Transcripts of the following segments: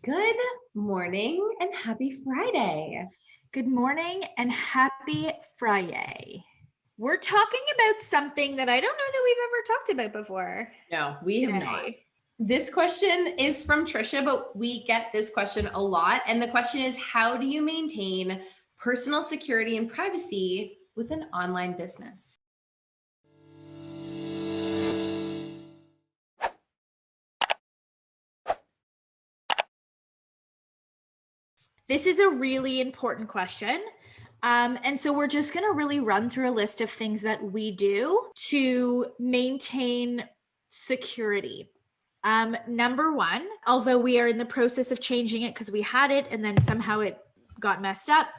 Good morning and happy Friday. Good morning and happy Friday. We're talking about something that I don't know that we've ever talked about before. No, we have not. This question is from Trisha, but we get this question a lot. And the question is, how do you maintain personal security and privacy with an online business? This is a really important question. And so we're just going to really run through a list of things that we do to maintain security. Number one, although we are in the process of changing it because we had it and then somehow it got messed up,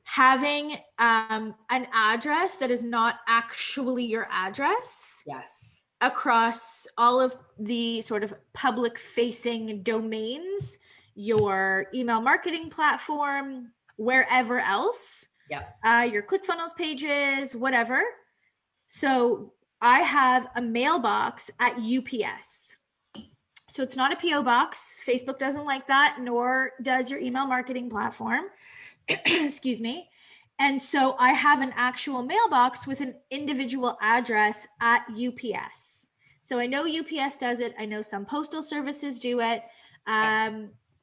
having an address that is not actually your address. Yes. Across all of the sort of public facing domains, your email marketing platform, wherever else. Yep. Your ClickFunnels pages, whatever. So I have a mailbox at UPS. So it's not a PO box. Facebook doesn't like that, nor does your email marketing platform. Excuse me. And so I have an actual mailbox with an individual address at UPS. So I know UPS does it. I know some postal services do it.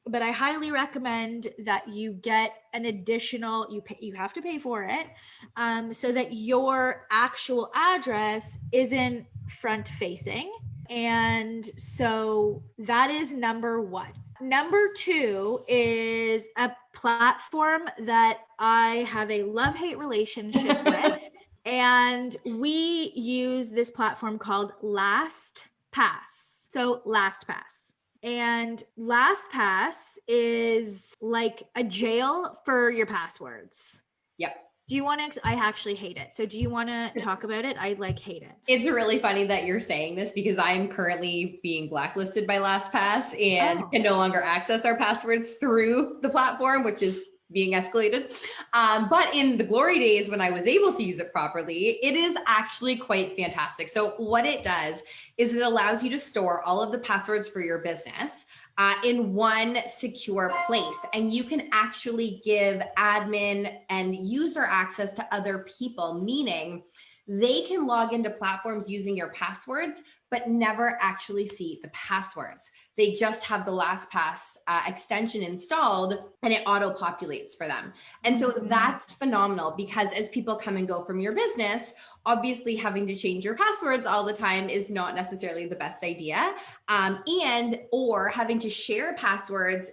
But I highly recommend that you get an additional, you have to pay for it, so that your actual address isn't front facing. And so that is number one. Number two is a platform that I have a love-hate relationship with. And we use this platform called LastPass. So LastPass. And LastPass is like a jail for your passwords. Yep. Do you want to, I actually hate it. So do you want to talk about it? I hate it. It's really funny that you're saying this because I'm currently being blacklisted by LastPass and can no longer access our passwords through the platform, which is being escalated. But in the glory days when I was able to use it properly, it is actually quite fantastic. So what it does is it allows you to store all of the passwords for your business in one secure place. And you can actually give admin and user access to other people, meaning they can log into platforms using your passwords, but never actually see the passwords. They just have the LastPass extension installed and it auto-populates for them. And so that's phenomenal because as people come and go from your business, obviously having to change your passwords all the time is not necessarily the best idea. Or having to share passwords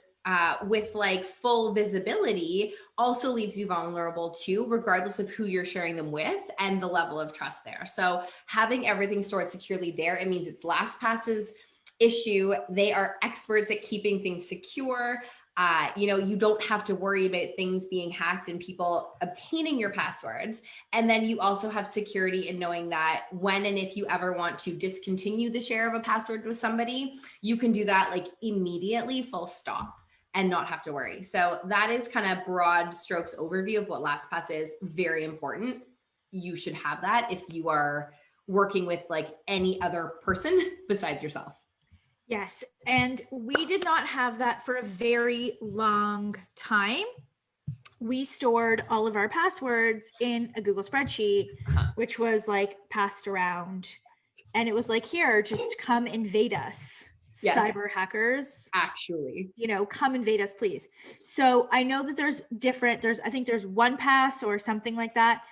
with like full visibility also leaves you vulnerable too, regardless of who you're sharing them with and the level of trust there. So having everything stored securely there, it means it's LastPass's issue. They are experts at keeping things secure. You don't have to worry about things being hacked and people obtaining your passwords. And then you also have security in knowing that when and if you ever want to discontinue the share of a password with somebody, you can do that like immediately, full stop, and not have to worry. So that is kind of broad strokes overview of what LastPass is. Very important. You should have that if you are working with like any other person besides yourself. Yes. And we did not have that for a very long time. We stored all of our passwords in a Google spreadsheet, which was like passed around. And it was like, here, just come invade us. Yeah. Cyber hackers. Actually. Come invade us, please. So I know that I think there's OnePass or something like that.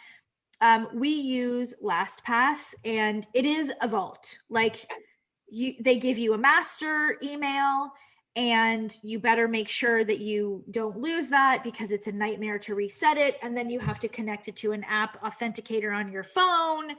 We use LastPass and it is a vault. Like, they give you a master email and you better make sure that you don't lose that because it's a nightmare to reset it. And then you have to connect it to an app authenticator on your phone.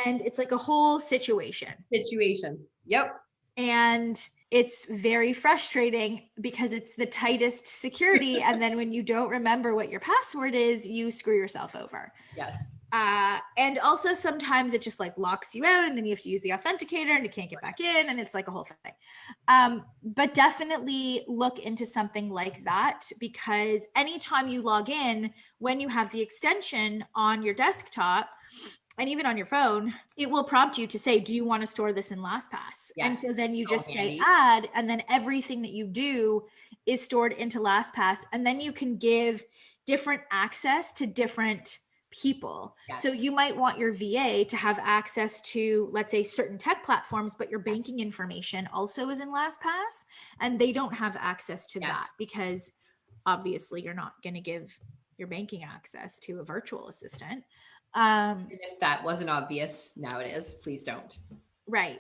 And it's like a whole situation. Yep. And it's very frustrating because it's the tightest security. And then when you don't remember what your password is, you screw yourself over. Yes. And also sometimes it just like locks you out and then you have to use the authenticator and you can't get back in and it's like a whole thing. But definitely look into something like that because anytime you log in, when you have the extension on your desktop and even on your phone, it will prompt you to say, do you want to store this in LastPass? And so then you just say add, and then everything that you do is stored into LastPass. And then you can give different access to different people. So you might want your VA to have access to, let's say, certain tech platforms, but your banking information also is in LastPass, and they don't have access to that because obviously you're not going to give your banking access to a virtual assistant. And if that wasn't obvious, now it is. Please don't. Right.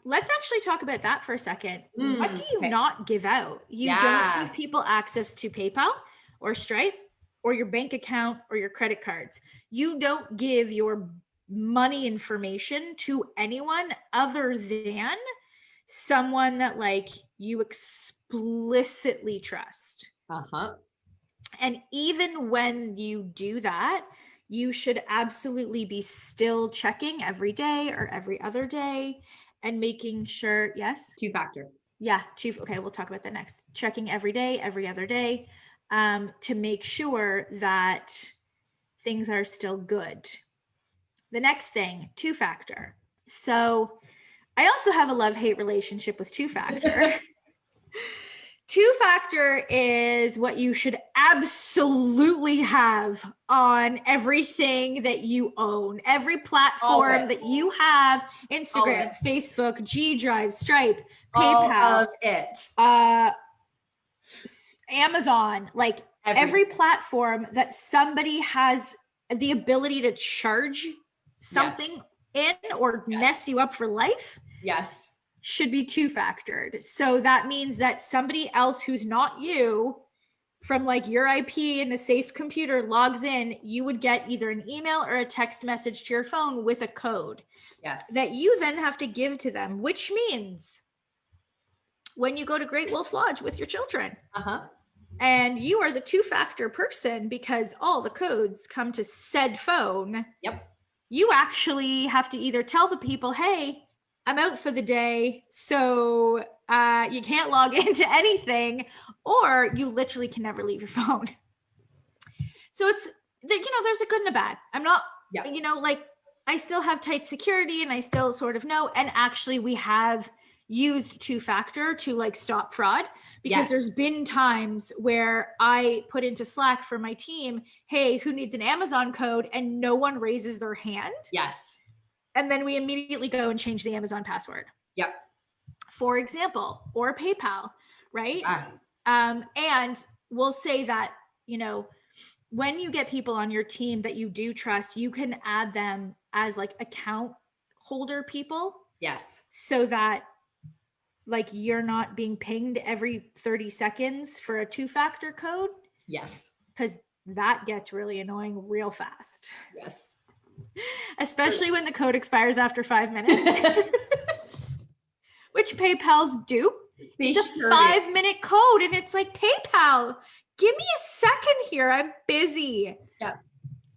Let's actually talk about that for a second. What do you not give out? You don't give people access to PayPal or Stripe or your bank account or your credit cards. You don't give your money information to anyone other than someone that like you explicitly trust. And even when you do that, you should absolutely be still checking every day or every other day and making sure, Two-factor. Yeah, okay, we'll talk about that next. Checking every day, every other day, to make sure that things are still good. The next thing, two-factor. So I also have a love-hate relationship with two-factor. Two-factor is what you should absolutely have on everything that you own. Every platform that you have, Instagram, Facebook, G Drive, Stripe, PayPal. All of it. Amazon, like every platform that somebody has the ability to charge something in or mess you up for life. Should be two-factored. So that means that somebody else who's not you from like your IP in a safe computer logs in, you would get either an email or a text message to your phone with a code that you then have to give to them, which means when you go to Great Wolf Lodge with your children and you are the two-factor person because all the codes come to said phone, you actually have to either tell the people, hey, I'm out for the day, so you can't log into anything, or you literally can never leave your phone. So it's, there's a good and a bad. I'm not, like I still have tight security and I still sort of know. And actually we have used two-factor to like stop fraud because there's been times where I put into Slack for my team, hey, who needs an Amazon code? And no one raises their hand. And then we immediately go and change the Amazon password. For example, or PayPal, right? And we'll say that, when you get people on your team that you do trust, you can add them as like account holder people. So that like you're not being pinged every 30 seconds for a two-factor code. Because that gets really annoying real fast. Especially when the code expires after 5 minutes, which PayPal's do. It's a 5-minute code and it's like, PayPal, give me a second here. I'm busy.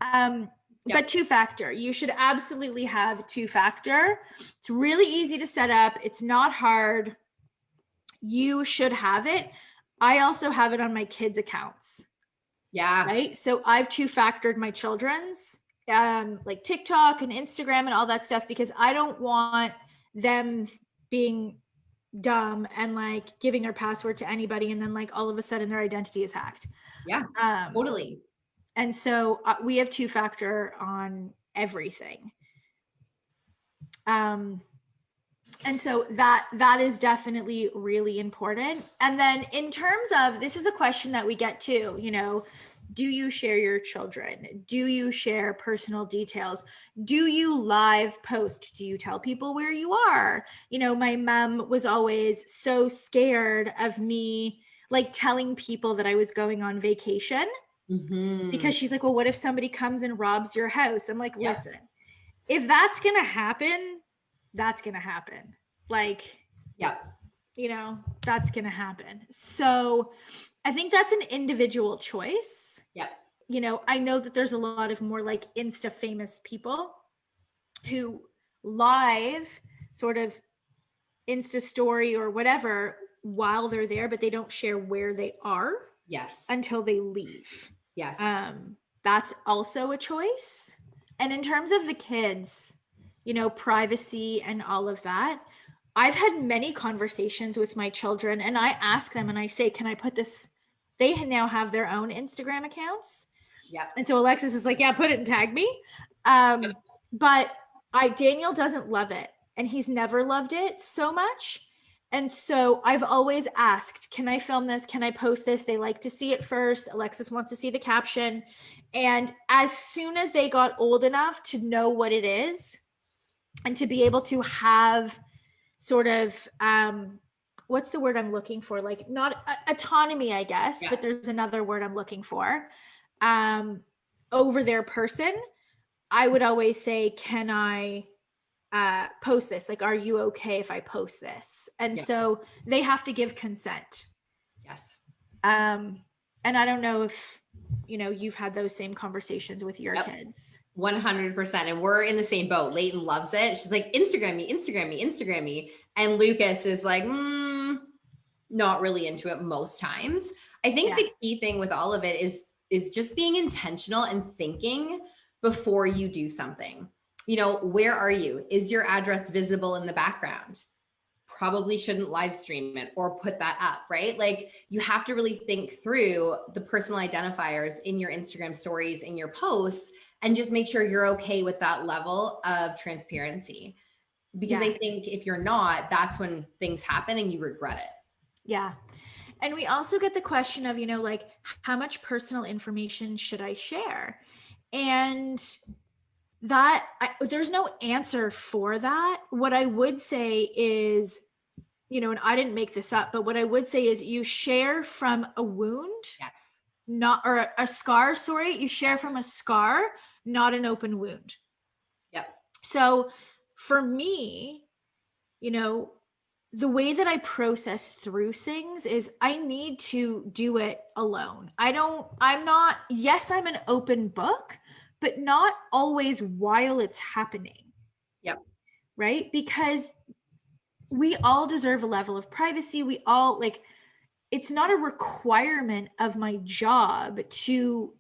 But two-factor, you should absolutely have two-factor. It's really easy to set up. It's not hard. You should have it. I also have it on my kids' accounts. Right. So I've two-factored my children's. Like TikTok and Instagram and all that stuff, because I don't want them being dumb and like giving their password to anybody and then like all of a sudden their identity is hacked. Totally. And so we have two-factor on everything. And so that is definitely really important. And then in terms of, this is a question that we get too, do you share your children? Do you share personal details? Do you live post? Do you tell people where you are? My mom was always so scared of me like telling people that I was going on vacation because she's like, well, what if somebody comes and robs your house? I'm like, listen, if that's going to happen, that's going to happen. Like, that's going to happen. So I think that's an individual choice. I know that there's a lot of more like Insta famous people who live sort of Insta story or whatever while they're there, but they don't share where they are until they leave. That's also a choice. And in terms of the kids, you know, privacy and all of that, I've had many conversations with my children, and I ask them and I say, can I put this? They now have their own Instagram accounts. Yeah. And so Alexis is like, yeah, put it and tag me. But Daniel doesn't love it, and he's never loved it so much. And so I've always asked, can I film this? Can I post this? They like to see it first. Alexis wants to see the caption. And as soon as they got old enough to know what it is and to be able to have sort of, what's the word I'm looking for? Like, not autonomy, I guess, but there's another word I'm looking for, over their person, I would always say, can I post this? Like, are you okay if I post this? And so they have to give consent. Yes. And I don't know if, you know, you've had those same conversations with your kids. 100%. And we're in the same boat. Leighton loves it. She's like, Instagram me, Instagram me, Instagram me. And Lucas is like, not really into it most times. I think the key thing with all of it is just being intentional and thinking before you do something. You know, where are you? Is your address visible in the background? Probably shouldn't live stream it or put that up, right? Like, you have to really think through the personal identifiers in your Instagram stories, in your posts, and just make sure you're okay with that level of transparency. Because I think if you're not, that's when things happen and you regret it. Yeah. And we also get the question of, you know, like, how much personal information should I share? And that there's no answer for that. What I would say is, you know, and I didn't make this up, but what I would say is you share from a wound, not, or a scar, sorry, you share from a scar, not an open wound. Yep. So for me, you know, the way that I process through things is I need to do it alone. Yes, I'm an open book, but not always while it's happening. Yep. Right? Because we all deserve a level of privacy. We all, like, it's not a requirement of my job to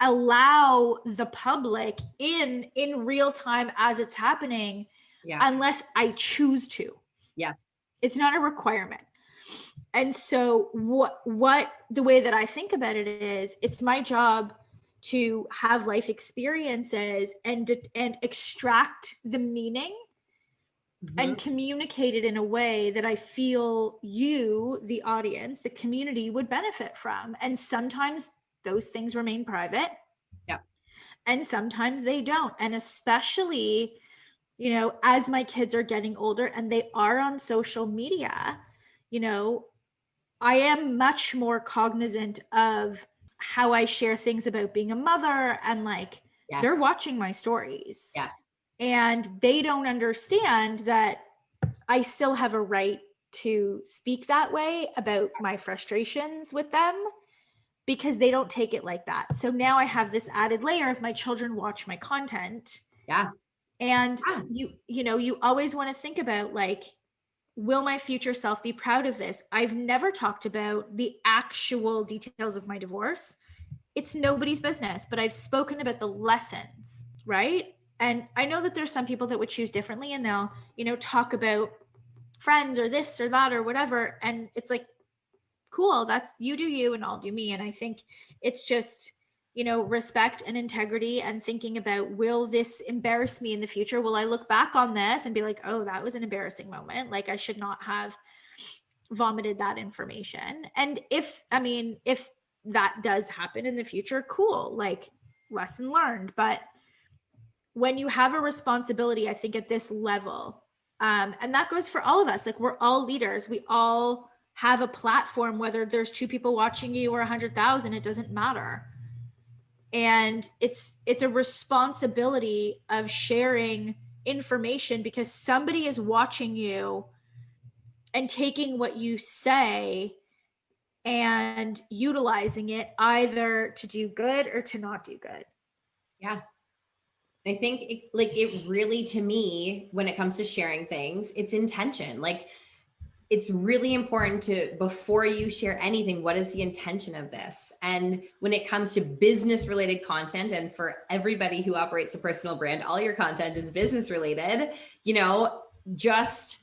allow the public in real time as it's happening, unless I choose to. Yes. It's not a requirement. And so what the way that I think about it is, it's my job to have life experiences and extract the meaning and communicate it in a way that I feel you, the audience, the community, would benefit from. And sometimes those things remain private. Yeah. And sometimes they don't. And especially, you know, as my kids are getting older and they are on social media, you know, I am much more cognizant of how I share things about being a mother, and like, they're watching my stories. Yes. And they don't understand that I still have a right to speak that way about my frustrations with them, because they don't take it like that. So now I have this added layer of my children watch my content. Yeah. And you know, you always want to think about, like, will my future self be proud of this? I've never talked about the actual details of my divorce. It's nobody's business, but I've spoken about the lessons, right? And I know that there's some people that would choose differently, and they'll, you know, talk about friends or this or that or whatever. And it's like, cool, that's, you do you and I'll do me. And I think it's just, you know, respect and integrity, and thinking about, will this embarrass me in the future? Will I look back on this and be like, oh, that was an embarrassing moment. Like, I should not have vomited that information. And if that does happen in the future, cool, like, lesson learned. But when you have a responsibility, I think at this level, and that goes for all of us, like, we're all leaders. We all have a platform, whether there's 2 people watching you or 100,000, it doesn't matter. And it's a responsibility of sharing information, because somebody is watching you and taking what you say and utilizing it either to do good or to not do good. Yeah. I think it really, to me, when it comes to sharing things, it's intention. Like, it's really important to, before you share anything, what is the intention of this? And when it comes to business related content, and for everybody who operates a personal brand, all your content is business related, just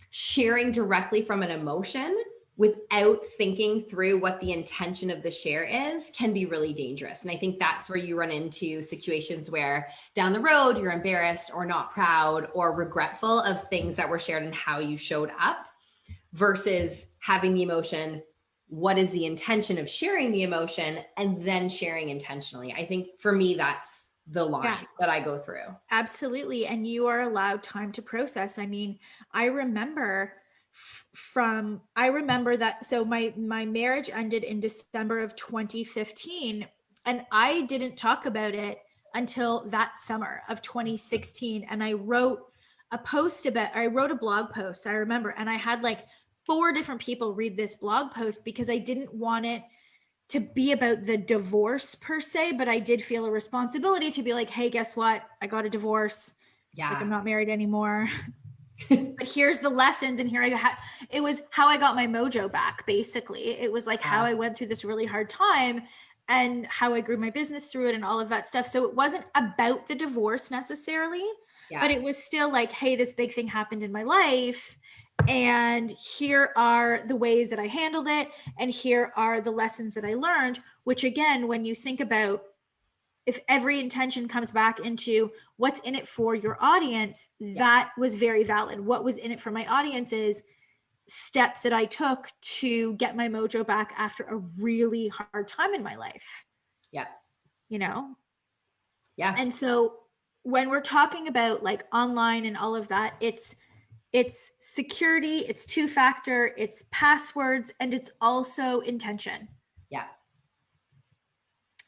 sharing directly from an emotion without thinking through what the intention of the share is can be really dangerous. And I think that's where you run into situations where down the road, you're embarrassed or not proud or regretful of things that were shared and how you showed up, versus having the emotion, what is the intention of sharing the emotion, and then sharing intentionally. I think for me, that's the line that I go through. Absolutely. And you are allowed time to process. I mean, I remember that. So my marriage ended in December of 2015, and I didn't talk about it until that summer of 2016. And I wrote a blog post, I remember, and I had like 4 different people read this blog post because I didn't want it to be about the divorce per se, but I did feel a responsibility to be like, hey, guess what? I got a divorce. Yeah. Like, I'm not married anymore. But here's the lessons. And it was how I got my mojo back. Basically, it was like how I went through this really hard time and how I grew my business through it and all of that stuff. So it wasn't about the divorce necessarily, but it was still like, hey, this big thing happened in my life, and here are the ways that I handled it, and here are the lessons that I learned, which again, when you think about, if every intention comes back into what's in it for your audience, that was very valid. What was in it for my audience is steps that I took to get my mojo back after a really hard time in my life. Yeah. Yeah. And so when we're talking about like online and all of that, it's security, it's 2-factor, it's passwords, and it's also intention. Yeah.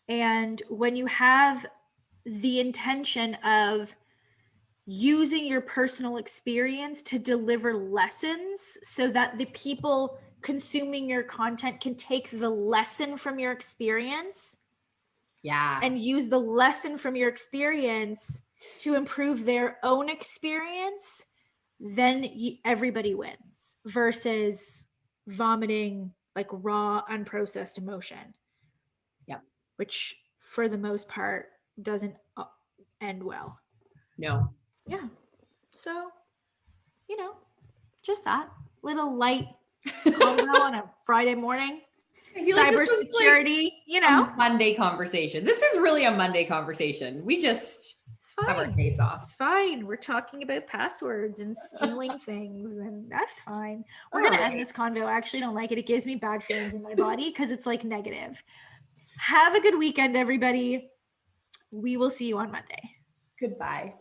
And when you have the intention of using your personal experience to deliver lessons so that the people consuming your content can take the lesson from your experience, and use the lesson from your experience to improve their own experience, then everybody wins, versus vomiting like raw, unprocessed emotion. Yeah. Which for the most part doesn't end well. No. Yeah. So, just that little light convo on a Friday morning. Cybersecurity, a Monday conversation. This is really a Monday conversation. We just have our face off. It's fine. We're talking about passwords and stealing things, and that's fine. We're going to end this convo. I actually don't like it. It gives me bad feelings in my body because it's like negative. Have a good weekend, everybody. We will see you on Monday. Goodbye.